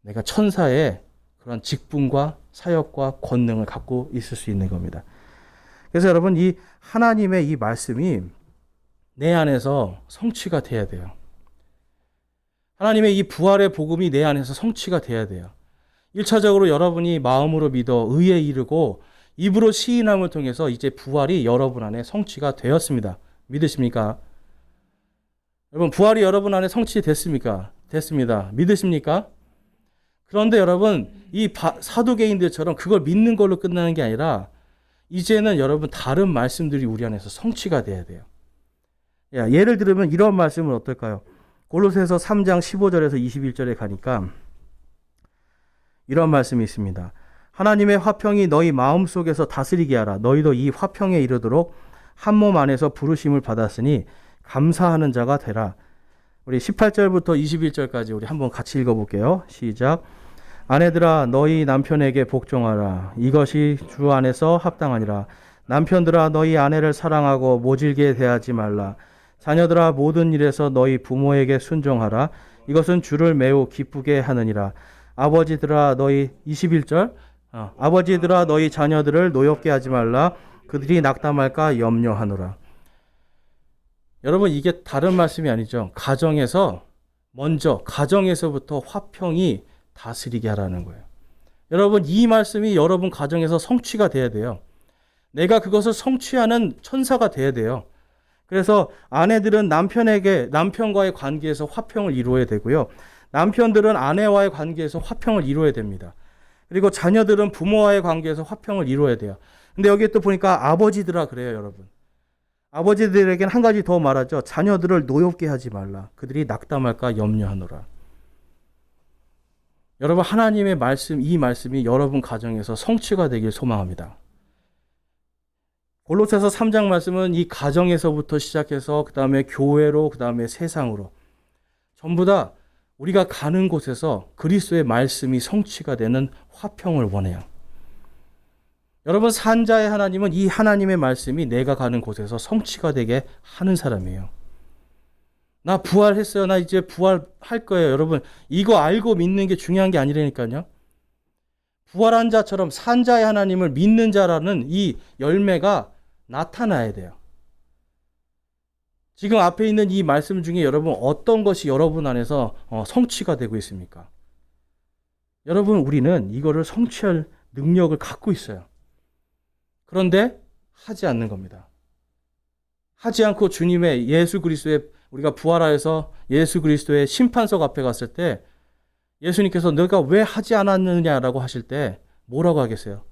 내가 천사의 그런 직분과 사역과 권능을 갖고 있을 수 있는 겁니다. 그래서 여러분, 이 하나님의 이 말씀이 내 안에서 성취가 돼야 돼요. 하나님의 이 부활의 복음이 내 안에서 성취가 돼야 돼요. 1차적으로 여러분이 마음으로 믿어 의에 이르고 입으로 시인함을 통해서 이제 부활이 여러분 안에 성취가 되었습니다. 믿으십니까? 여러분, 부활이 여러분 안에 성취됐습니까? 됐습니다. 믿으십니까? 그런데 여러분, 이 사두개인들처럼 그걸 믿는 걸로 끝나는 게 아니라 이제는 여러분 다른 말씀들이 우리 안에서 성취가 돼야 돼요. 예를 들면 이런 말씀은 어떨까요? 골로새서 3장 15절에서 21절에 가니까 이런 말씀이 있습니다. 하나님의 화평이 너희 마음속에서 다스리게 하라. 너희도 이 화평에 이르도록 한 몸 안에서 부르심을 받았으니 감사하는 자가 되라. 우리 18절부터 21절까지 우리 한번 같이 읽어볼게요. 시작. 아내들아 너희 남편에게 복종하라. 이것이 주 안에서 합당하니라. 남편들아 너희 아내를 사랑하고 모질게 대하지 말라. 자녀들아 모든 일에서 너희 부모에게 순종하라. 이것은 주를 매우 기쁘게 하느니라. 아버지들아 너희 21절 아버지들아 너희 자녀들을 노엽게 하지 말라. 그들이 낙담할까 염려하노라. 여러분, 이게 다른 말씀이 아니죠. 가정에서부터 화평이 다스리게 하라는 거예요. 여러분, 이 말씀이 여러분 가정에서 성취가 돼야 돼요. 내가 그것을 성취하는 천사가 돼야 돼요. 그래서 아내들은 남편과의 관계에서 화평을 이루어야 되고요. 남편들은 아내와의 관계에서 화평을 이루어야 됩니다. 그리고 자녀들은 부모와의 관계에서 화평을 이루어야 돼요. 근데 여기 또 보니까 아버지들아 그래요, 여러분. 아버지들에게는 한 가지 더 말하죠. 자녀들을 노엽게 하지 말라. 그들이 낙담할까 염려하노라. 여러분, 하나님의 말씀, 이 말씀이 여러분 가정에서 성취가 되길 소망합니다. 골로새서 3장 말씀은 이 가정에서부터 시작해서 그 다음에 교회로, 그 다음에 세상으로 전부 다 우리가 가는 곳에서 그리스도의 말씀이 성취가 되는 화평을 원해요. 여러분, 산자의 하나님은 이 하나님의 말씀이 내가 가는 곳에서 성취가 되게 하는 사람이에요. 나 부활했어요. 나 이제 부활할 거예요. 여러분, 이거 알고 믿는 게 중요한 게 아니라니까요. 부활한 자처럼 산자의 하나님을 믿는 자라는 이 열매가 나타나야 돼요. 지금 앞에 있는 이 말씀 중에 여러분 어떤 것이 여러분 안에서 성취가 되고 있습니까? 여러분, 우리는 이거를 성취할 능력을 갖고 있어요. 그런데 하지 않는 겁니다. 하지 않고 주님의 예수 그리스도의, 우리가 부활하여서 예수 그리스도의 심판석 앞에 갔을 때 예수님께서 너가 왜 하지 않았느냐라고 하실 때 뭐라고 하겠어요?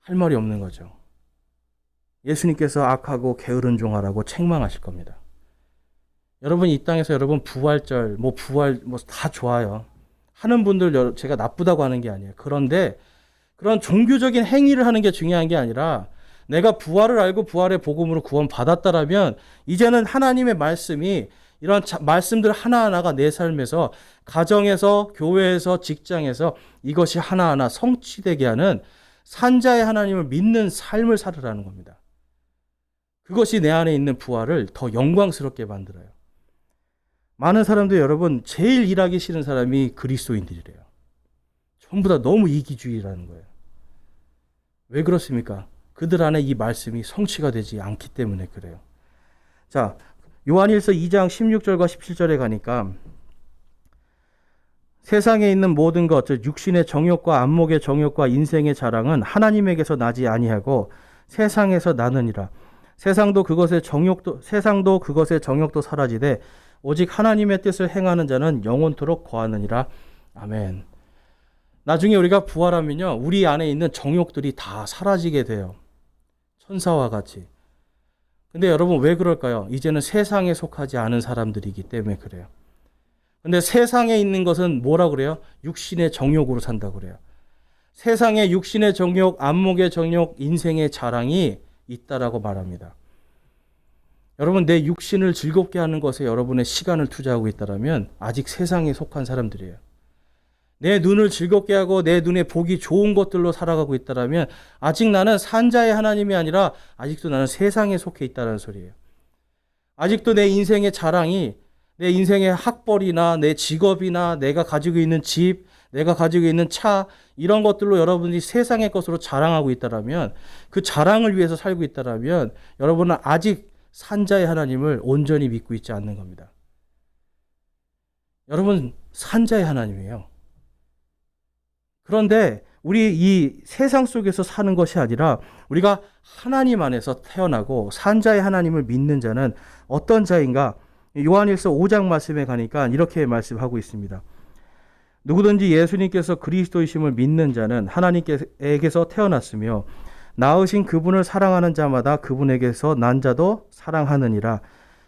할 말이 없는 거죠. 예수님께서 악하고 게으른 종아라고 책망하실 겁니다. 여러분, 이 땅에서 여러분 부활절, 부활 다 좋아요. 하는 분들 제가 나쁘다고 하는 게 아니에요. 그런데 그런 종교적인 행위를 하는 게 중요한 게 아니라 내가 부활을 알고 부활의 복음으로 구원 받았다라면 이제는 하나님의 말씀이 이런 말씀들 하나하나가 내 삶에서, 가정에서, 교회에서, 직장에서 이것이 하나하나 성취되게 하는 산자의 하나님을 믿는 삶을 살으라는 겁니다. 그것이 내 안에 있는 부활을 더 영광스럽게 만들어요. 많은 사람들, 여러분, 제일 일하기 싫은 사람이 그리스도인들이래요. 전부 다 너무 이기주의라는 거예요. 왜 그렇습니까? 그들 안에 이 말씀이 성취가 되지 않기 때문에 그래요. 자, 요한일서 2장 16절과 17절에 가니까 세상에 있는 모든 것, 즉 육신의 정욕과 안목의 정욕과 인생의 자랑은 하나님에게서 나지 아니하고 세상에서 나느니라. 세상도 그것의 정욕도 사라지되 오직 하나님의 뜻을 행하는 자는 영원토록 거하느니라. 아멘. 나중에 우리가 부활하면요, 우리 안에 있는 정욕들이 다 사라지게 돼요. 천사와 같이. 근데 여러분, 왜 그럴까요? 이제는 세상에 속하지 않은 사람들이기 때문에 그래요. 근데 세상에 있는 것은 뭐라 그래요? 육신의 정욕으로 산다고 그래요. 세상의 육신의 정욕, 안목의 정욕, 인생의 자랑이 있다라고 말합니다. 여러분, 내 육신을 즐겁게 하는 것에 여러분의 시간을 투자하고 있다면 아직 세상에 속한 사람들이에요. 내 눈을 즐겁게 하고 내 눈에 보기 좋은 것들로 살아가고 있다면 아직 나는 산자의 하나님이 아니라 아직도 나는 세상에 속해 있다는 소리예요. 아직도 내 인생의 자랑이, 내 인생의 학벌이나 내 직업이나 내가 가지고 있는 집, 내가 가지고 있는 차, 이런 것들로 여러분이 세상의 것으로 자랑하고 있다면, 그 자랑을 위해서 살고 있다면 여러분은 아직 산자의 하나님을 온전히 믿고 있지 않는 겁니다. 여러분, 산자의 하나님이에요. 그런데 우리 이 세상 속에서 사는 것이 아니라 우리가 하나님 안에서 태어나고 산자의 하나님을 믿는 자는 어떤 자인가? 요한일서 5장 말씀에 가니까 이렇게 말씀하고 있습니다. 누구든지 예수님께서 그리스도이심을 믿는 자는 하나님께서 태어났으며 낳으신 그분을 사랑하는 자마다 그분에게서 난 자도 사랑하느니라.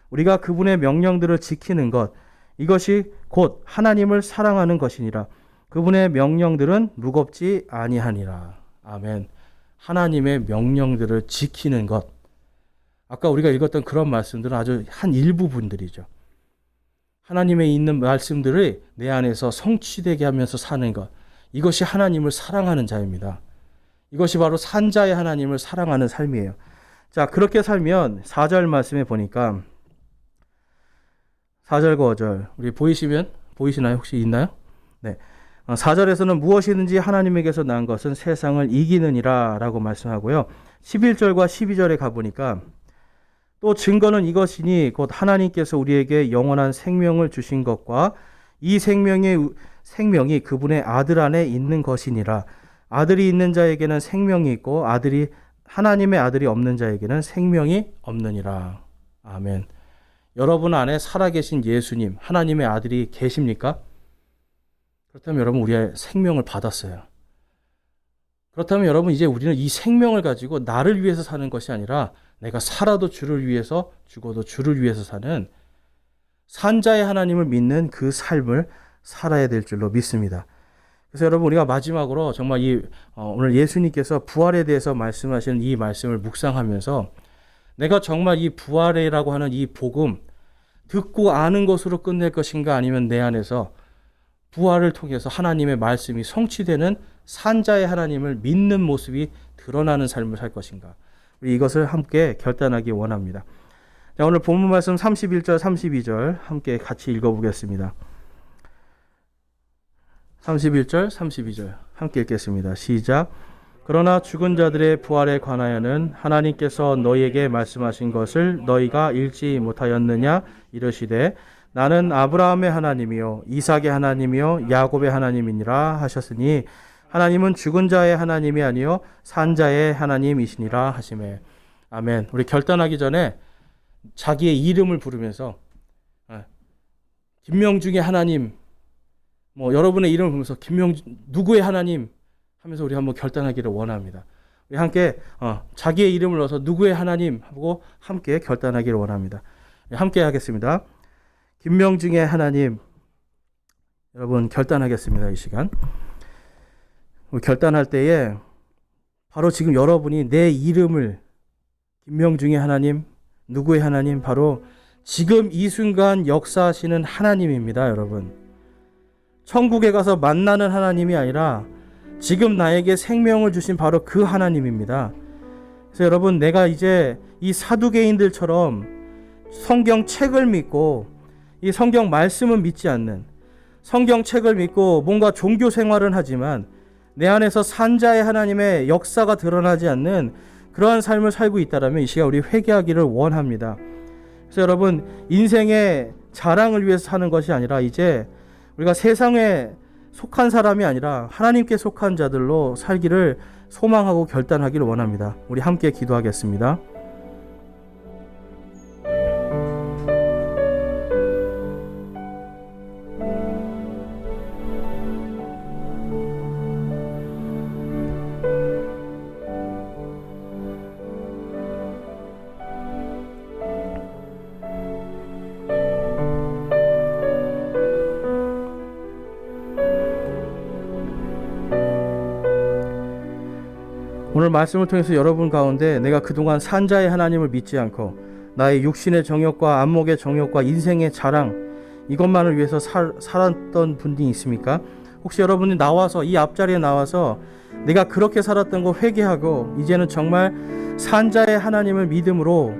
우리가 그분의 명령들을 지키는 것, 이것이 곧 하나님을 사랑하는 것이니라. 그분의 명령들은 무겁지 아니하니라. 아멘. 하나님의 명령들을 지키는 것. 아까 우리가 읽었던 그런 말씀들은 아주 한 일부분들이죠. 하나님의 있는 말씀들을 내 안에서 성취되게 하면서 사는 것. 이것이 하나님을 사랑하는 자입니다. 이것이 바로 산자의 하나님을 사랑하는 삶이에요. 자, 그렇게 살면 4절 말씀에 보니까 4절과 5절 우리 보이시나요? 혹시 있나요? 네. 4절에서는 무엇이든지 하나님에게서 난 것은 세상을 이기느니라 라고 말씀하고요. 11절과 12절에 가보니까 또 증거는 이것이니 곧 하나님께서 우리에게 영원한 생명을 주신 것과 이 생명이 그분의 아들 안에 있는 것이니라. 아들이 있는 자에게는 생명이 있고 하나님의 아들이 없는 자에게는 생명이 없느니라. 아멘. 여러분 안에 살아계신 예수님, 하나님의 아들이 계십니까? 그렇다면 여러분, 우리의 생명을 받았어요. 그렇다면 여러분, 이제 우리는 이 생명을 가지고 나를 위해서 사는 것이 아니라 내가 살아도 주를 위해서, 죽어도 주를 위해서 사는 산자의 하나님을 믿는 그 삶을 살아야 될 줄로 믿습니다. 그래서 여러분, 우리가 마지막으로 정말 오늘 예수님께서 부활에 대해서 말씀하시는 이 말씀을 묵상하면서 내가 정말 이 부활이라고 하는 이 복음 듣고 아는 것으로 끝낼 것인가, 아니면 내 안에서 부활을 통해서 하나님의 말씀이 성취되는 산자의 하나님을 믿는 모습이 드러나는 삶을 살 것인가, 우리 이것을 함께 결단하기 원합니다. 자, 오늘 본문 말씀 31절 32절 함께 같이 읽어보겠습니다. 31절 32절 함께 읽겠습니다. 시작. 그러나 죽은 자들의 부활에 관하여는 하나님께서 너희에게 말씀하신 것을 너희가 읽지 못하였느냐 이르시되 나는 아브라함의 하나님이요 이삭의 하나님이요 야곱의 하나님이니라 하셨으니 하나님은 죽은 자의 하나님이 아니요 산 자의 하나님이시니라 하시매. 아멘. 우리 결단하기 전에 자기의 이름을 부르면서 김명중의 하나님, 여러분의 이름을 부르면서 누구의 하나님 하면서 우리 한번 결단하기를 원합니다. 우리 함께 자기의 이름을 넣어서 누구의 하나님 하고 함께 결단하기를 원합니다. 함께 하겠습니다. 김명중의 하나님, 여러분 결단하겠습니다. 이 시간 결단할 때에 바로 지금 여러분이 내 이름을 김명중의 하나님, 누구의 하나님, 바로 지금 이 순간 역사하시는 하나님입니다. 여러분, 천국에 가서 만나는 하나님이 아니라 지금 나에게 생명을 주신 바로 그 하나님입니다. 그래서 여러분, 내가 이제 이 사두개인들처럼 성경 책을 믿고 이 성경 말씀은 믿지 않는, 성경 책을 믿고 뭔가 종교 생활은 하지만 내 안에서 산자의 하나님의 역사가 드러나지 않는 그러한 삶을 살고 있다면 이 시간 우리 회개하기를 원합니다. 그래서 여러분, 인생의 자랑을 위해서 사는 것이 아니라 이제 우리가 세상에 속한 사람이 아니라 하나님께 속한 자들로 살기를 소망하고 결단하기를 원합니다. 우리 함께 기도하겠습니다. 오늘 말씀을 통해서 여러분 가운데 내가 그동안 산자의 하나님을 믿지 않고 나의 육신의 정욕과 안목의 정욕과 인생의 자랑 이것만을 위해서 살았던 분이 있습니까? 혹시 여러분이 나와서 이 앞자리에 나와서 내가 그렇게 살았던 거 회개하고 이제는 정말 산자의 하나님을 믿음으로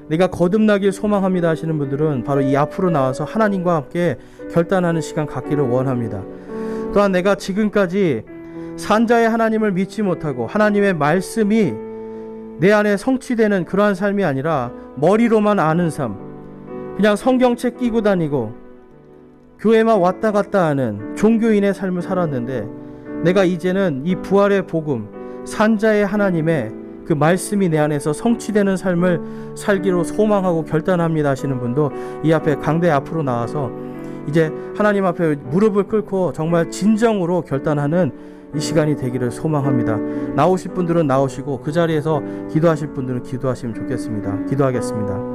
내가 거듭나길 소망합니다 하시는 분들은 바로 이 앞으로 나와서 하나님과 함께 결단하는 시간 갖기를 원합니다. 또한 내가 지금까지 산자의 하나님을 믿지 못하고 하나님의 말씀이 내 안에 성취되는 그러한 삶이 아니라 머리로만 아는 삶, 그냥 성경책 끼고 다니고 교회만 왔다 갔다 하는 종교인의 삶을 살았는데 내가 이제는 이 부활의 복음, 산자의 하나님의 그 말씀이 내 안에서 성취되는 삶을 살기로 소망하고 결단합니다 하시는 분도 이 앞에 강대 앞으로 나와서 이제 하나님 앞에 무릎을 꿇고 정말 진정으로 결단하는 이 시간이 되기를 소망합니다. 나오실 분들은 나오시고 그 자리에서 기도하실 분들은 기도하시면 좋겠습니다. 기도하겠습니다.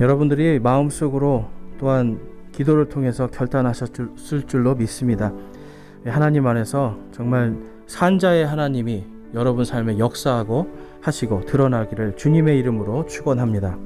여러분들이 마음속으로 또한 기도를 통해서 결단하셨을 줄로 믿습니다. 하나님 안에서 정말 산자의 하나님이 여러분 삶에 역사하고 하시고 드러나기를 주님의 이름으로 축원합니다.